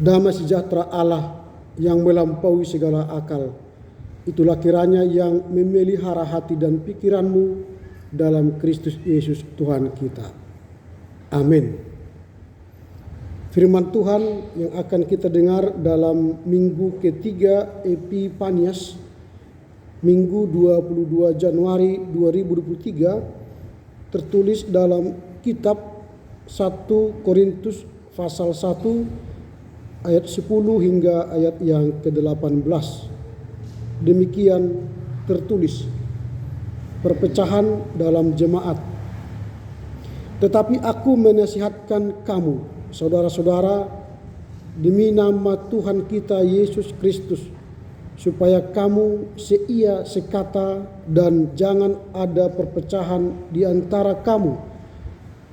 Damai sejahtera Allah yang melampaui segala akal, itulah kiranya yang memelihara hati dan pikiranmu dalam Kristus Yesus Tuhan kita. Amin. Firman Tuhan yang akan kita dengar dalam minggu ketiga Epifanias, Minggu 22 Januari 2023, tertulis dalam kitab 1 Korintus pasal 1 ayat 10 hingga ayat yang ke-18. Demikian tertulis, perpecahan dalam jemaat. Tetapi aku menasihatkan kamu, saudara-saudara, demi nama Tuhan kita Yesus Kristus, supaya kamu seia sekata dan jangan ada perpecahan di antara kamu.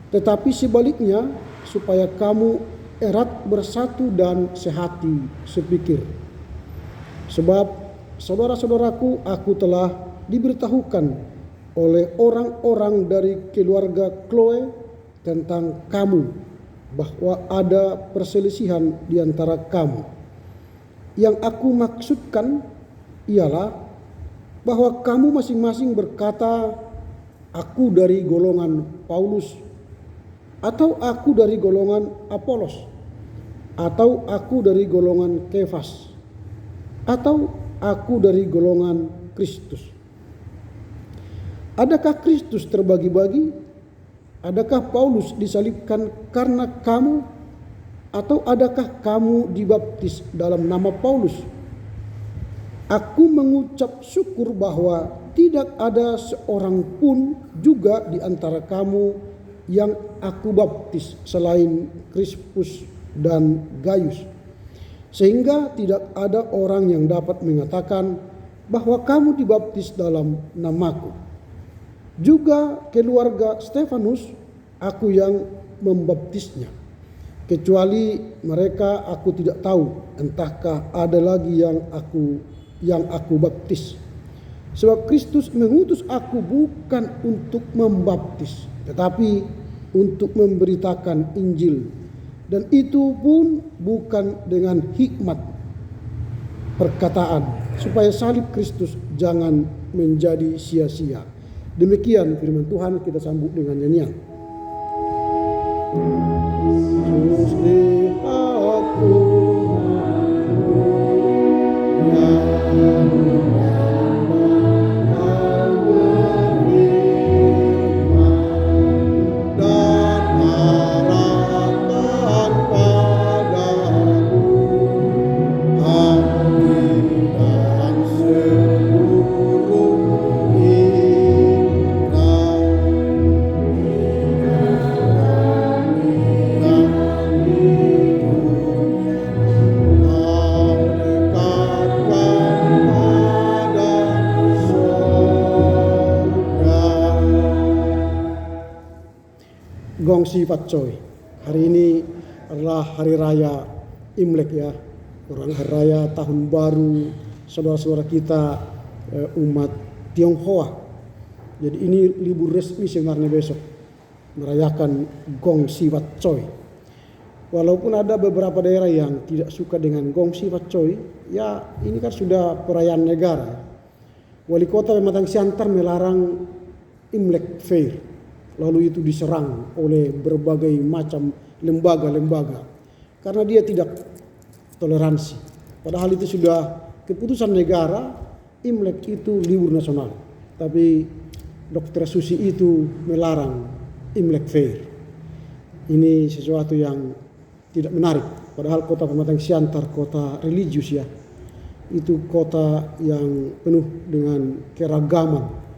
Tetapi sebaliknya, supaya kamu erat bersatu dan sehati sepikir. Sebab saudara-saudaraku, aku telah diberitahukan oleh orang-orang dari keluarga Chloe tentang kamu, bahwa ada perselisihan di antara kamu. Yang aku maksudkan ialah bahwa kamu masing-masing berkata, aku dari golongan Paulus, atau aku dari golongan Apolos, atau aku dari golongan Kefas, atau aku dari golongan Kristus. Adakah Kristus terbagi-bagi? Adakah Paulus disalibkan karena kamu? Atau adakah kamu dibaptis dalam nama Paulus? Aku mengucap syukur bahwa tidak ada seorang pun juga di antara kamu yang aku baptis selain Krispus dan Gaius, sehingga tidak ada orang yang dapat mengatakan bahwa kamu dibaptis dalam namaku. Juga keluarga Stefanus aku yang membaptisnya, kecuali mereka aku tidak tahu entahkah ada lagi yang aku baptis. Sebab Kristus mengutus aku bukan untuk membaptis, tetapi untuk memberitakan Injil, dan itu pun bukan dengan hikmat perkataan, supaya salib Kristus jangan menjadi sia-sia. Demikian firman Tuhan, kita sambut dengan nyanyian. Yesus di aku, Gongsi Fatcoy. Hari ini adalah hari raya Imlek ya, orang hari raya tahun baru saudara-saudara kita umat Tionghoa. Jadi ini libur resmi sebenarnya besok, merayakan Gongsi Fatcoy. Walaupun ada beberapa daerah yang tidak suka dengan Gongsi Fatcoy, ya ini kan sudah perayaan negara. Wali Kota Pematang Siantar melarang Imlek Fair. Lalu itu diserang oleh berbagai macam lembaga-lembaga karena dia tidak toleransi. Padahal itu sudah keputusan negara, Imlek itu libur nasional. Tapi Dr. Susi itu melarang Imlek Fair. Ini sesuatu yang tidak menarik. Padahal kota Pematang Siantar kota religius ya. Itu kota yang penuh dengan keragaman.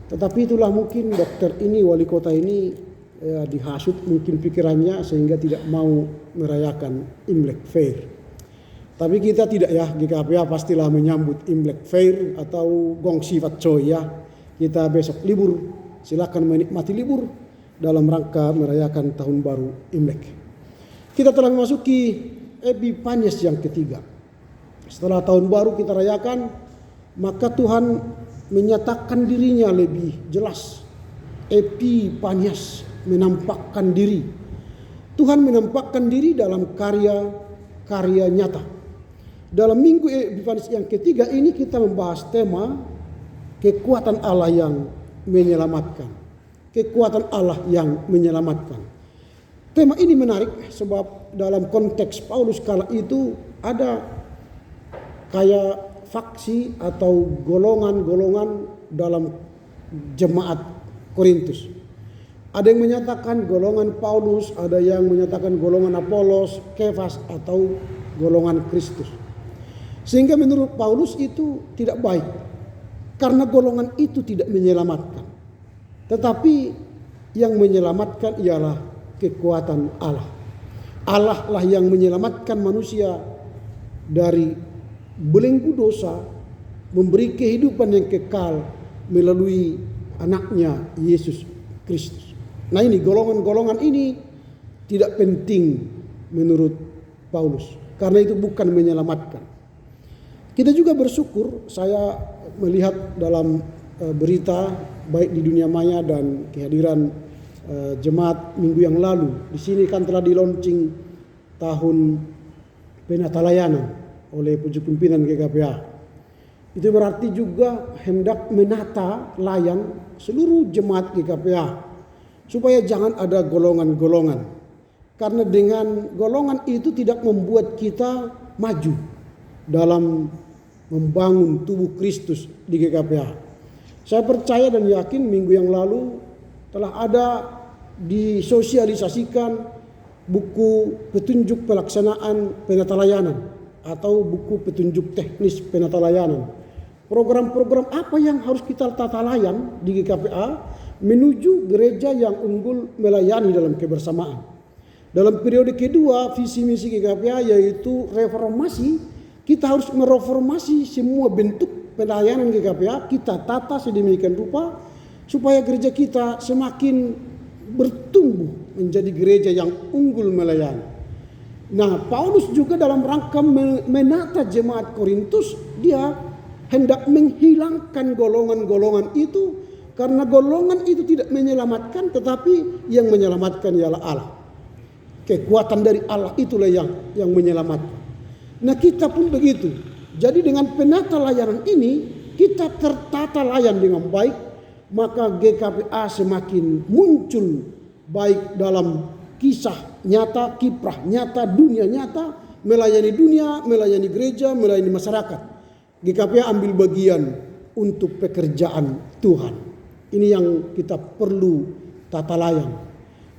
Tetapi itulah mungkin dokter ini, wali kota ini ya, dihasut mungkin pikirannya sehingga tidak mau merayakan Imlek Fair. Tapi kita tidak ya, GKPA pastilah menyambut Imlek Fair atau Gongsi Fatcoy ya. Kita besok libur, silakan menikmati libur dalam rangka merayakan tahun baru Imlek. Kita telah memasuki Epifanias yang ketiga. Setelah tahun baru kita rayakan, maka Tuhan menyatakan dirinya lebih jelas. Epifanias, menampakkan diri. Tuhan menampakkan diri dalam karya karya nyata. Dalam minggu Epifanis yang ketiga ini kita membahas tema kekuatan Allah yang menyelamatkan. Kekuatan Allah yang menyelamatkan. Tema ini menarik sebab dalam konteks Paulus kala itu ada kayak faksi atau golongan-golongan dalam jemaat Korintus. Ada yang menyatakan golongan Paulus, ada yang menyatakan golongan Apolos, Kefas atau golongan Kristus. Sehingga menurut Paulus itu tidak baik. Karena golongan itu tidak menyelamatkan. Tetapi yang menyelamatkan ialah kekuatan Allah. Allah lah yang menyelamatkan manusia dari belenggu dosa, memberi kehidupan yang kekal melalui anaknya Yesus Kristus. Nah ini golongan-golongan ini tidak penting menurut Paulus. Karena itu bukan menyelamatkan. Kita juga bersyukur, saya melihat dalam berita baik di dunia maya dan kehadiran jemaat minggu yang lalu. Di sini kan telah di launching tahun penata layanan oleh pucuk pimpinan GKPA. Itu berarti juga hendak menata layan seluruh jemaat GKPA supaya jangan ada golongan-golongan. Karena dengan golongan itu tidak membuat kita maju dalam membangun tubuh Kristus di GKPA. Saya percaya dan yakin minggu yang lalu telah ada disosialisasikan buku petunjuk pelaksanaan penata layanan atau buku petunjuk teknis penata layanan. Program-program apa yang harus kita tata layan di GKPA menuju gereja yang unggul melayani dalam kebersamaan. Dalam periode kedua visi misi GKPA yaitu reformasi, kita harus mereformasi semua bentuk pelayanan GKPA, kita tata sedemikian rupa supaya gereja kita semakin bertumbuh menjadi gereja yang unggul melayani. Nah, Paulus juga dalam rangka menata jemaat Korintus, dia hendak menghilangkan golongan-golongan itu karena golongan itu tidak menyelamatkan, tetapi yang menyelamatkan ialah Allah. Kekuatan dari Allah itulah yang menyelamatkan. Nah, kita pun begitu. Jadi dengan penata layanan ini kita tertata layan dengan baik, maka GKPA semakin muncul baik dalam kisah nyata, kiprah nyata, dunia nyata, melayani dunia, melayani gereja, melayani masyarakat. GKPA ambil bagian untuk pekerjaan Tuhan. Ini yang kita perlu tata layan.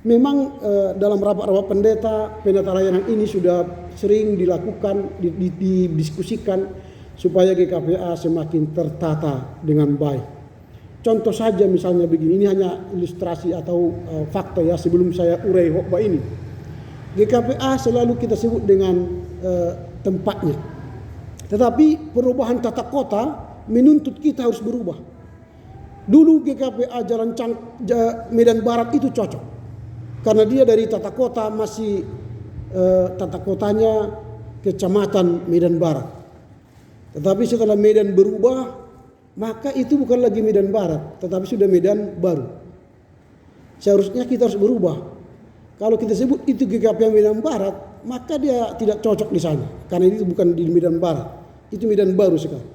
Memang dalam rapat-rapat pendeta, penata layanan ini sudah sering dilakukan, didiskusikan supaya GKPA semakin tertata dengan baik. Contoh saja misalnya begini, ini hanya ilustrasi atau fakta ya sebelum saya urai khotbah ini. GKPA selalu kita sebut dengan tempatnya. Tetapi perubahan tata kota menuntut kita harus berubah. Dulu GKPA Medan Barat itu cocok. Karena dia dari tata kota masih tata kotanya Kecamatan Medan Barat. Tetapi setelah Medan berubah, maka itu bukan lagi Medan Barat, tetapi sudah Medan baru. Seharusnya kita harus berubah. Kalau kita sebut itu GKPA Medan Barat, maka dia tidak cocok di sana. Karena itu bukan di Medan Barat, itu Medan baru sekarang.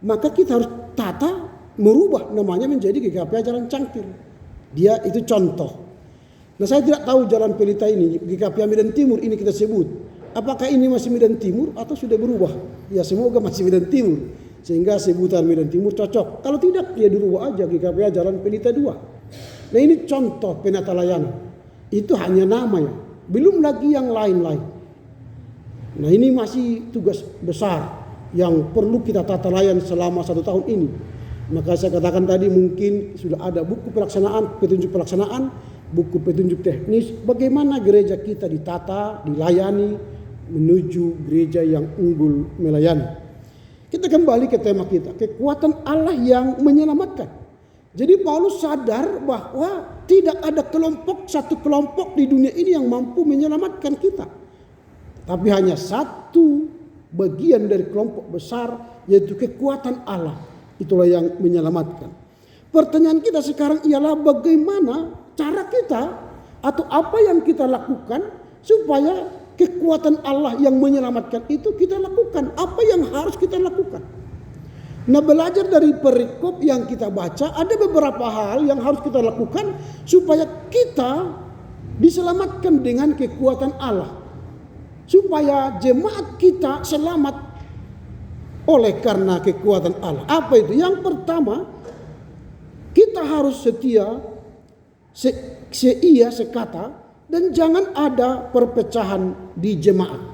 Maka kita harus tata, merubah namanya menjadi GKPA Jalan Cangkir. Dia itu contoh. Nah, saya tidak tahu Jalan Pelita ini, GKPA Medan Timur ini kita sebut. Apakah ini masih Medan Timur atau sudah berubah? Ya semoga masih Medan Timur. Sehingga sebutan Medan Timur cocok. Kalau tidak, ya dirubah aja GKPA Jalan Pelita 2. Nah ini contoh penata layanan. Itu hanya namanya. Belum lagi yang lain-lain. Nah ini masih tugas besar yang perlu kita tata layan selama 1 tahun ini. Maka saya katakan tadi mungkin sudah ada buku pelaksanaan, petunjuk pelaksanaan, buku petunjuk teknis, bagaimana gereja kita ditata, dilayani, menuju gereja yang unggul melayani. Kita kembali ke tema kita, kekuatan Allah yang menyelamatkan. Jadi Paulus sadar bahwa tidak ada satu kelompok di dunia ini yang mampu menyelamatkan kita. Tapi hanya satu bagian dari kelompok besar, yaitu kekuatan Allah. Itulah yang menyelamatkan. Pertanyaan kita sekarang ialah bagaimana cara kita atau apa yang kita lakukan supaya kekuatan Allah yang menyelamatkan itu kita lakukan. Apa yang harus kita lakukan? Nah, belajar dari perikop yang kita baca, ada beberapa hal yang harus kita lakukan supaya kita diselamatkan dengan kekuatan Allah. Supaya jemaat kita selamat oleh karena kekuatan Allah. Apa itu? Yang pertama, kita harus setia, seia, sekata, dan jangan ada perpecahan di jemaat.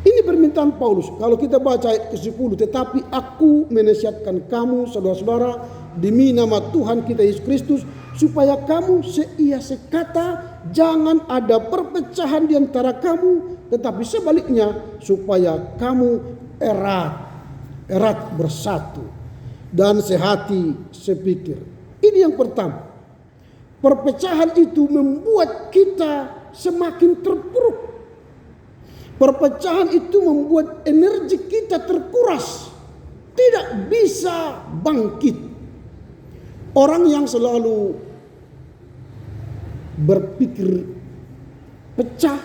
Ini permintaan Paulus. Kalau kita baca ayat ke-10, tetapi aku menasihatkan kamu saudara-saudara demi nama Tuhan kita Yesus Kristus, supaya kamu seia sekata, jangan ada perpecahan di antara kamu, tetapi sebaliknya supaya kamu erat bersatu dan sehati sepikir. Ini yang pertama. Perpecahan itu membuat kita semakin terpuruk. Perpecahan itu membuat energi kita terkuras, tidak bisa bangkit. Orang yang selalu berpikir pecah,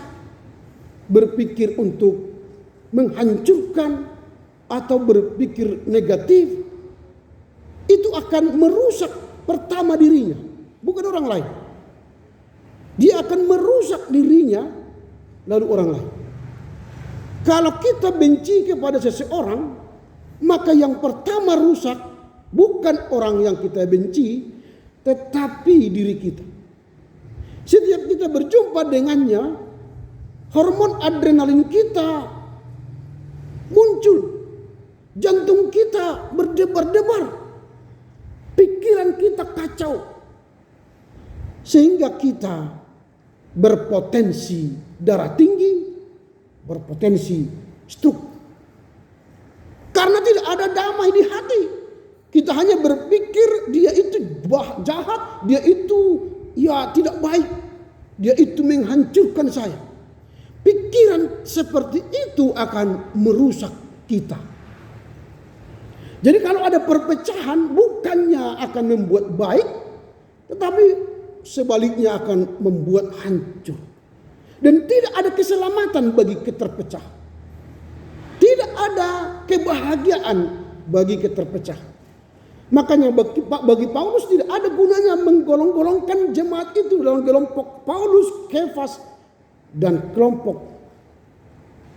berpikir untuk menghancurkan atau berpikir negatif, itu akan merusak pertama dirinya, bukan orang lain. Dia akan merusak dirinya, lalu orang lain. Kalau kita benci kepada seseorang, maka yang pertama rusak bukan orang yang kita benci, tetapi diri kita. Setiap kita berjumpa dengannya, hormon adrenalin kita muncul, jantung kita berdebar-debar, pikiran kita kacau, sehingga kita berpotensi darah tinggi, berpotensi stroke. Karena tidak ada damai di hati. Kita hanya berpikir dia itu jahat, dia itu tidak baik, dia itu menghancurkan saya. Pikiran seperti itu akan merusak kita. Jadi kalau ada perpecahan, bukannya akan membuat baik, tetapi sebaliknya akan membuat hancur. Dan tidak ada keselamatan bagi keterpecah. Tidak ada kebahagiaan bagi keterpecah. Makanya bagi Paulus tidak ada gunanya menggolong-golongkan jemaat itu dalam kelompok Paulus, Kefas, dan kelompok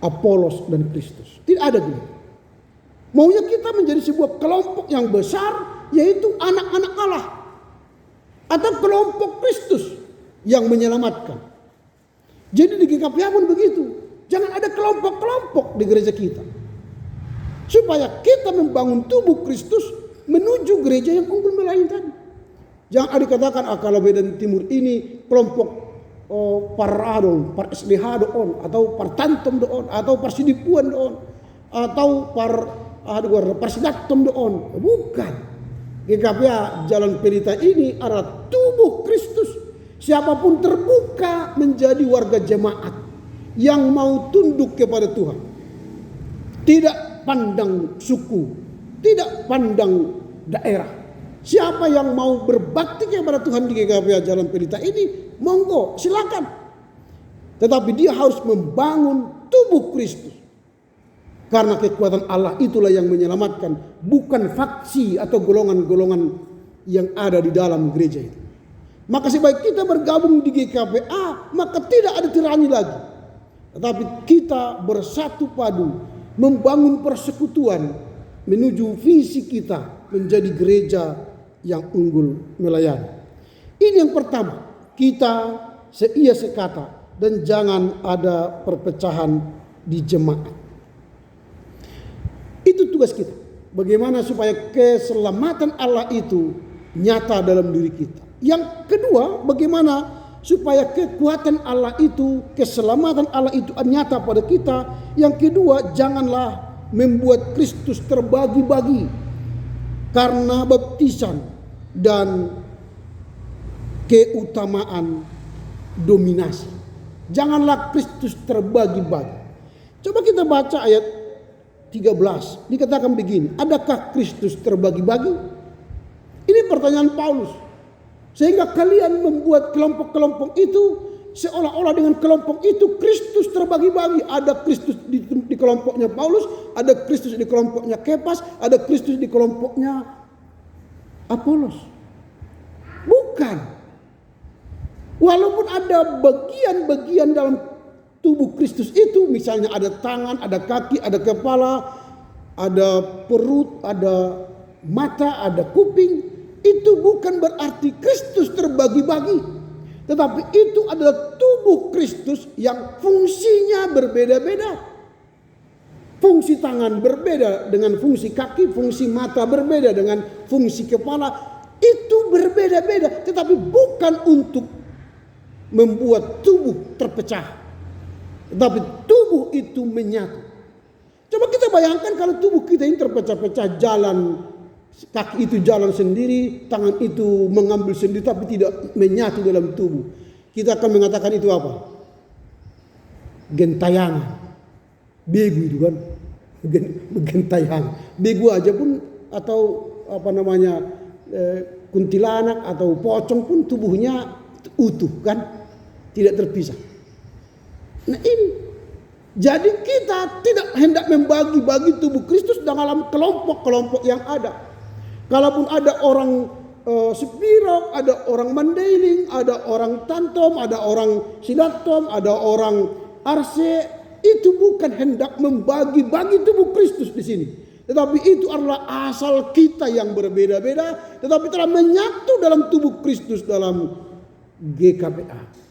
Apolos dan Kristus. Tidak ada gunanya. Maunya kita menjadi sebuah kelompok yang besar, yaitu anak-anak Allah. Atau kelompok Kristus yang menyelamatkan. Jadi di GKPA pun begitu. Jangan ada kelompok-kelompok di gereja kita. Supaya kita membangun tubuh Kristus menuju gereja yang unggul melayani tadi. Jangan ada dikatakan kalau Medan Timur ini kelompok Paradon, Par SDH doon, atau Partantom doon, atau Parsidipuan doon, atau Parsidatom doon. Bukan. GKPA Jalan Pelita ini adalah tubuh Kristus. Siapapun terbuka menjadi warga jemaat yang mau tunduk kepada Tuhan. Tidak pandang suku, tidak pandang daerah. Siapa yang mau berbakti kepada Tuhan di GKPA Jalan Pelita ini, monggo, silakan. Tetapi dia harus membangun tubuh Kristus. Karena kekuatan Allah itulah yang menyelamatkan, bukan faksi atau golongan-golongan yang ada di dalam gereja itu. Maka sebaik kita bergabung di GKPA, maka tidak ada tirani lagi. Tetapi kita bersatu padu, membangun persekutuan, menuju visi kita menjadi gereja yang unggul melayani. Ini yang pertama, kita seia sekata dan jangan ada perpecahan di jemaat. Itu tugas kita. Bagaimana supaya keselamatan Allah itu nyata dalam diri kita. Yang kedua, bagaimana supaya kekuatan Allah itu, keselamatan Allah itu nyata pada kita. Yang kedua, janganlah membuat Kristus terbagi-bagi karena baptisan dan keutamaan dominasi. Janganlah Kristus terbagi-bagi. Coba kita baca ayat 13. Dikatakan begini, adakah Kristus terbagi-bagi? Ini pertanyaan Paulus. Sehingga kalian membuat kelompok-kelompok itu seolah-olah dengan kelompok itu Kristus terbagi-bagi. Ada Kristus di kelompoknya Paulus, ada Kristus di kelompoknya Kefas, ada Kristus di kelompoknya Apolos. Bukan. Walaupun ada bagian-bagian dalam tubuh Kristus itu, misalnya ada tangan, ada kaki, ada kepala, ada perut, ada mata, ada kuping, itu bukan berarti Kristus terbagi-bagi. Tetapi itu adalah tubuh Kristus yang fungsinya berbeda-beda. Fungsi tangan berbeda dengan fungsi kaki, fungsi mata berbeda dengan fungsi kepala. Itu berbeda-beda, tetapi bukan untuk membuat tubuh terpecah. Tetapi tubuh itu menyatu. Coba kita bayangkan kalau tubuh kita ini terpecah-pecah, jalan, kaki itu jalan sendiri, tangan itu mengambil sendiri, tapi tidak menyatu dalam tubuh. Kita akan mengatakan itu apa? Gentayangan. Begu itu kan. Gentayangan. Begu aja pun, atau apa namanya, kuntilanak atau pocong pun tubuhnya utuh kan. Tidak terpisah. Nah ini. Jadi kita tidak hendak membagi-bagi tubuh Kristus dalam kelompok-kelompok yang ada. Kalaupun ada orang Spirok, ada orang Mandailing, ada orang Tantom, ada orang Silatom, ada orang Arse, itu bukan hendak membagi-bagi tubuh Kristus di sini. Tetapi itu adalah asal kita yang berbeda-beda, tetapi telah menyatu dalam tubuh Kristus dalam GKPA.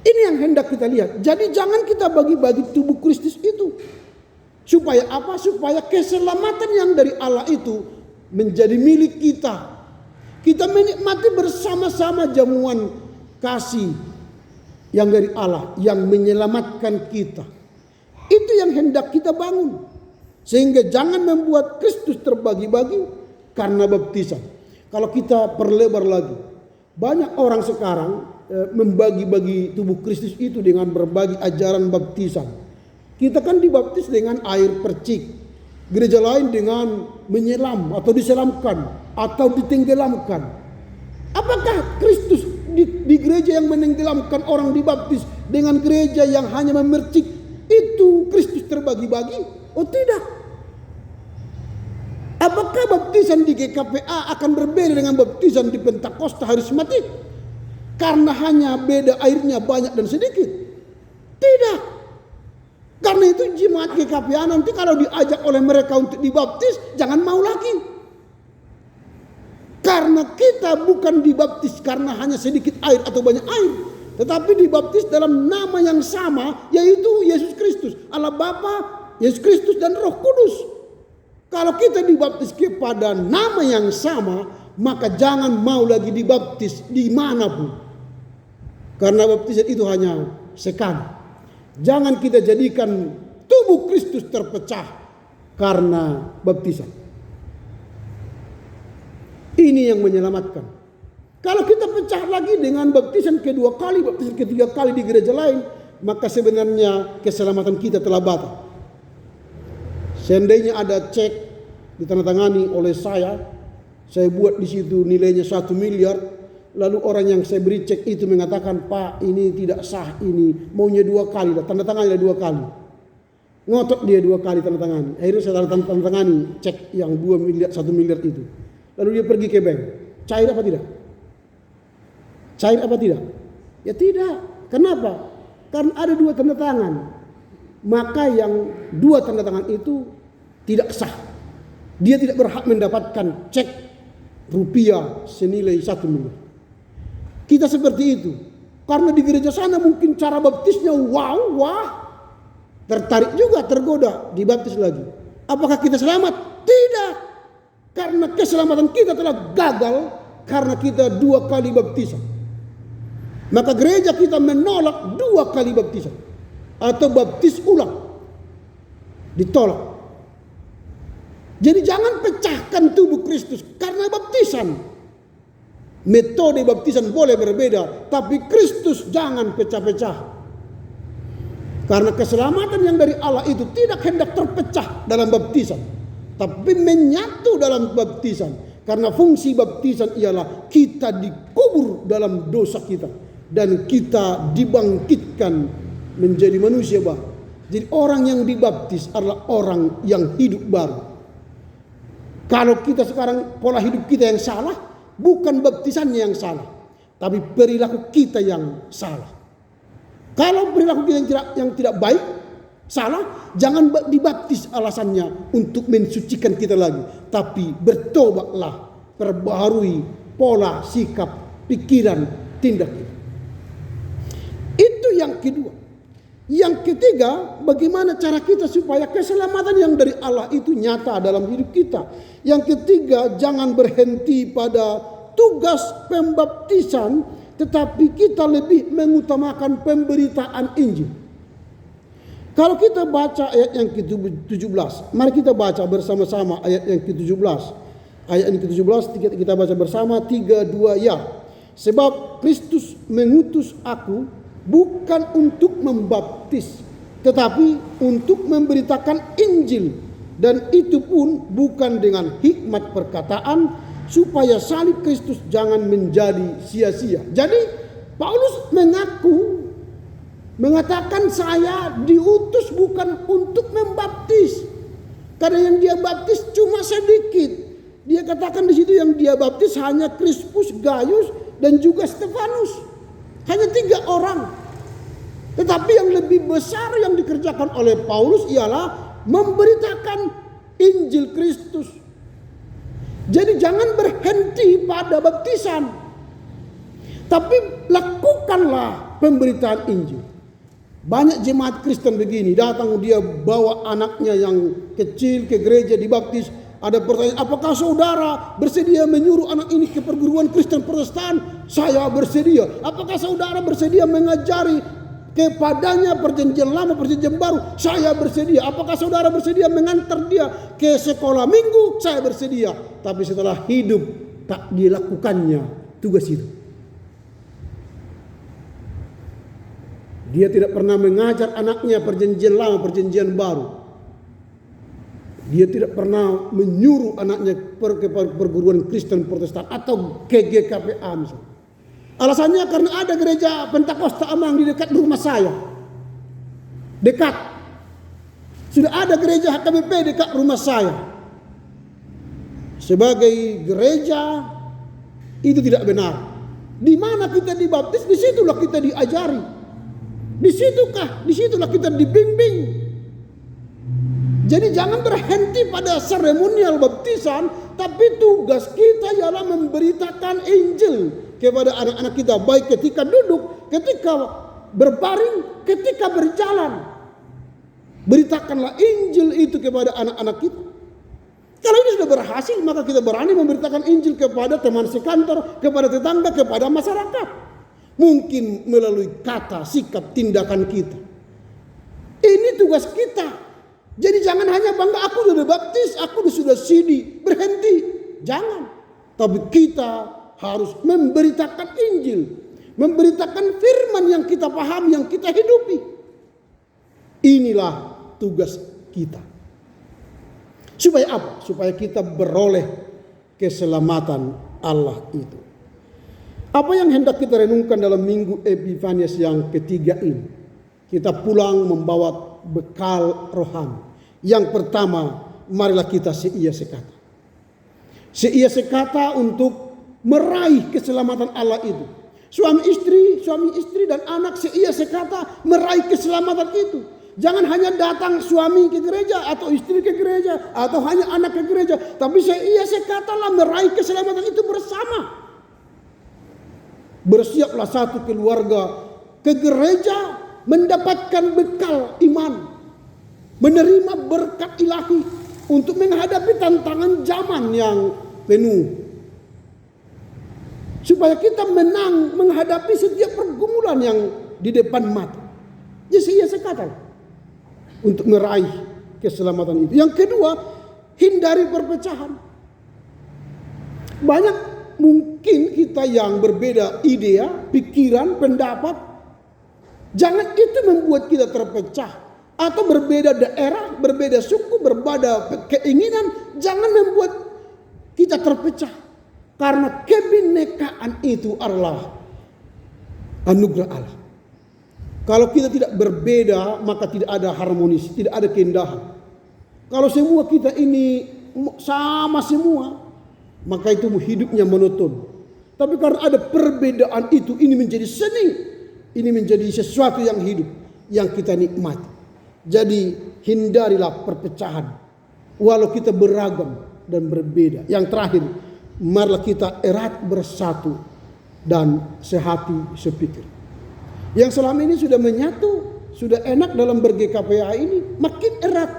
Ini yang hendak kita lihat. Jadi jangan kita bagi-bagi tubuh Kristus itu. Supaya apa? Supaya keselamatan yang dari Allah itu menjadi milik kita. Kita menikmati bersama-sama jamuan kasih yang dari Allah yang menyelamatkan kita. Itu yang hendak kita bangun. Sehingga jangan membuat Kristus terbagi-bagi karena baptisan. Kalau kita perlebar lagi, banyak orang sekarang membagi-bagi tubuh Kristus itu dengan berbagai ajaran baptisan. Kita kan dibaptis dengan air percik. Gereja lain dengan menyelam atau diselamkan atau ditenggelamkan. Apakah Kristus di gereja yang menenggelamkan orang dibaptis dengan gereja yang hanya memercik itu Kristus terbagi-bagi? Oh tidak. Apakah baptisan di GKPA akan berbeda dengan baptisan di Pentakosta Harismatik? Karena hanya beda airnya banyak dan sedikit? Tidak. Karena itu jemaat GKPA nanti kalau diajak oleh mereka untuk dibaptis, jangan mau lagi. Karena kita bukan dibaptis karena hanya sedikit air atau banyak air, tetapi dibaptis dalam nama yang sama, yaitu Yesus Kristus, Allah Bapa, Yesus Kristus dan Roh Kudus. Kalau kita dibaptis kepada nama yang sama, maka jangan mau lagi dibaptis dimanapun. Karena baptisan itu hanya sekali. Jangan kita jadikan tubuh Kristus terpecah karena baptisan. Ini yang menyelamatkan. Kalau kita pecah lagi dengan baptisan kedua kali, baptisan ketiga kali di gereja lain, maka sebenarnya keselamatan kita telah batal. Seandainya ada cek ditandatangani oleh saya buat di situ nilainya 1 miliar, lalu orang yang saya beri cek itu mengatakan, Pak ini tidak sah, ini maunya 2 kali, tanda tangannya 2 kali. Ngotot dia 2 kali tanda tangani. Akhirnya saya tanda tangani cek yang 2 miliar, 1 miliar itu. Lalu dia pergi ke bank. Cair apa tidak? Cair apa tidak? Ya tidak. Kenapa? Karena ada 2 tanda tangan. Maka yang 2 tanda tangan itu tidak sah. Dia tidak berhak mendapatkan cek rupiah senilai 1 miliar. Kita seperti itu. Karena di gereja sana mungkin cara baptisnya wah. Tertarik juga, tergoda, dibaptis lagi. Apakah kita selamat? Tidak. Karena keselamatan kita telah gagal karena kita 2 kali baptisan. Maka gereja kita menolak 2 kali baptisan. Atau baptis ulang. Ditolak. Jadi jangan pecahkan tubuh Kristus karena baptisan. Metode baptisan boleh berbeda, tapi Kristus jangan pecah-pecah. Karena keselamatan yang dari Allah itu tidak hendak terpecah dalam baptisan, tapi menyatu dalam baptisan. Karena fungsi baptisan ialah kita dikubur dalam dosa kita, dan kita dibangkitkan menjadi manusia baru. Jadi orang yang dibaptis adalah orang yang hidup baru. Kalau kita sekarang pola hidup kita yang salah, bukan baptisannya yang salah, tapi perilaku kita yang salah. Kalau perilaku kita yang tidak baik, salah, jangan dibaptis alasannya untuk mensucikan kita lagi. Tapi bertobatlah, perbaharui pola, sikap, pikiran, tindak kita. Itu yang kedua. Yang ketiga, bagaimana cara kita supaya keselamatan yang dari Allah itu nyata dalam hidup kita. Yang ketiga, jangan berhenti pada tugas pembaptisan, tetapi kita lebih mengutamakan pemberitaan Injil. Kalau kita baca ayat yang ke-17, mari kita baca bersama-sama ayat yang ke-17. Ayat yang ke-17 kita baca bersama 3-2 ya. Sebab Kristus mengutus aku bukan untuk membaptis, tetapi untuk memberitakan Injil, dan itu pun bukan dengan hikmat perkataan, supaya salib Kristus jangan menjadi sia-sia. Jadi Paulus mengatakan saya diutus bukan untuk membaptis, karena yang dia baptis cuma sedikit. Dia katakan di situ yang dia baptis hanya Krispus, Gaius, dan juga Stefanus. Hanya 3 orang. Tetapi yang lebih besar yang dikerjakan oleh Paulus ialah memberitakan Injil Kristus. Jadi jangan berhenti pada baptisan, tapi lakukanlah pemberitaan Injil. Banyak jemaat Kristen begini, datang dia bawa anaknya yang kecil ke gereja dibaptis. Ada pertanyaan, apakah saudara bersedia menyuruh anak ini ke perguruan Kristen Protestan? Saya bersedia. Apakah saudara bersedia mengajari kepadanya perjanjian lama, perjanjian baru? Saya bersedia. Apakah saudara bersedia mengantar dia ke sekolah minggu? Saya bersedia. Tapi setelah hidup tak dilakukannya tugas itu. Dia tidak pernah mengajar anaknya perjanjian lama, perjanjian baru. Dia tidak pernah menyuruh anaknya ke perguruan Kristen Protestan atau ke GKPA misalnya. Alasannya karena ada gereja Pentakosta Amang di dekat rumah saya. Dekat. Sudah ada gereja HKBP dekat rumah saya. Sebagai gereja itu tidak benar. Di mana kita dibaptis, disitulah kita diajari. Disitulah kita dibimbing. Jadi jangan berhenti pada seremonial baptisan, tapi tugas kita ialah memberitakan Injil kepada anak-anak kita, baik ketika duduk, ketika berbaring, ketika berjalan. Beritakanlah Injil itu kepada anak-anak kita. Kalau ini sudah berhasil, maka kita berani memberitakan Injil kepada teman sekantor, kepada tetangga, kepada masyarakat. Mungkin melalui kata, sikap, tindakan kita. Ini tugas kita. Jadi jangan hanya bangga aku sudah baptis, aku sudah sidi, berhenti. Jangan. Tapi kita harus memberitakan Injil, memberitakan firman yang kita pahami, yang kita hidupi. Inilah tugas kita. Supaya apa? Supaya kita beroleh keselamatan Allah itu. Apa yang hendak kita renungkan dalam minggu Epifanias yang ketiga ini? Kita pulang membawa bekal rohani. Yang pertama, marilah kita seia sekata. Seia sekata untuk meraih keselamatan Allah itu. Suami istri dan anak seia sekata meraih keselamatan itu. Jangan hanya datang suami ke gereja atau istri ke gereja atau hanya anak ke gereja, tapi seia sekatalah meraih keselamatan itu bersama. Bersiaplah satu keluarga ke gereja mendapatkan bekal iman, menerima berkat ilahi untuk menghadapi tantangan zaman yang penuh. Supaya kita menang menghadapi setiap pergumulan yang di depan mata. Jadi saya katakan untuk meraih keselamatan itu. Yang kedua, hindari perpecahan. Banyak mungkin kita yang berbeda ide, pikiran, pendapat. Jangan itu membuat kita terpecah. Atau berbeda daerah, berbeda suku, berbeda keinginan. Jangan membuat kita terpecah. Karena kebinekaan itu adalah anugerah Allah. Kalau kita tidak berbeda, maka tidak ada harmonis, tidak ada keindahan. Kalau semua kita ini sama semua, maka itu hidupnya monoton. Tapi karena ada perbedaan itu, ini menjadi seni, ini menjadi sesuatu yang hidup, yang kita nikmati. Jadi hindarilah perpecahan, walau kita beragam dan berbeda. Yang terakhir, marilah kita erat bersatu dan sehati sepikir. Yang selama ini sudah menyatu, sudah enak dalam ber-GKPA ini, makin erat,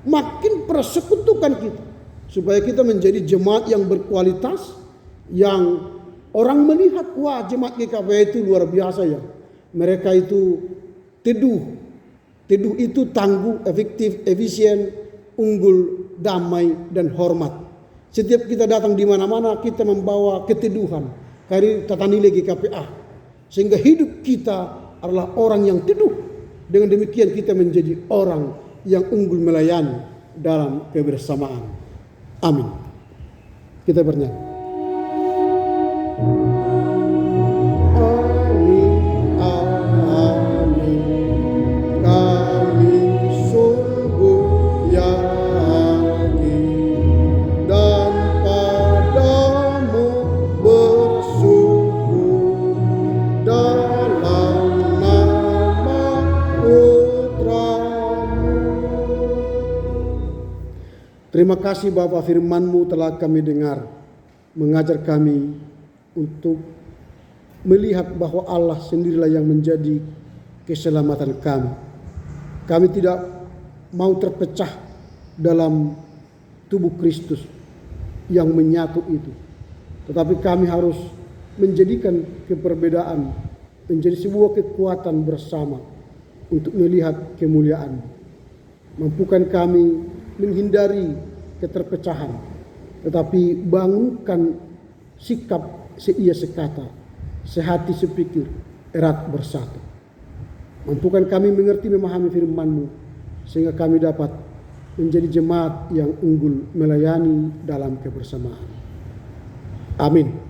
makin persekutukan kita. Supaya kita menjadi jemaat yang berkualitas, yang orang melihat, wah jemaat GKPA itu luar biasa ya. Mereka itu teduh. Teduh itu tangguh, efektif, efisien, unggul, damai, dan hormat. Setiap kita datang di mana-mana, kita membawa keteduhan. Dari tata nilai GKPA. Sehingga hidup kita adalah orang yang teduh. Dengan demikian kita menjadi orang yang unggul melayani dalam kebersamaan. Amin. Kita bernyanyi. Amin, amin. Kami sungguh yakin dan padamu bersyukur dalam nama Putra-Mu. Terima kasih Bapa, firman-Mu telah kami dengar, mengajar kami untuk melihat bahwa Allah sendirilah yang menjadi keselamatan kami. Kami tidak mau terpecah dalam tubuh Kristus yang menyatu itu. Tetapi kami harus menjadikan keperbedaan menjadi sebuah kekuatan bersama untuk melihat kemuliaan. Mampukan kami menghindari keterpecahan, tetapi bangunkan sikap seia sekata, sehati sepikir, erat bersatu. Mampukan kami mengerti memahami firman-Mu, sehingga kami dapat menjadi jemaat yang unggul melayani dalam kebersamaan. Amin.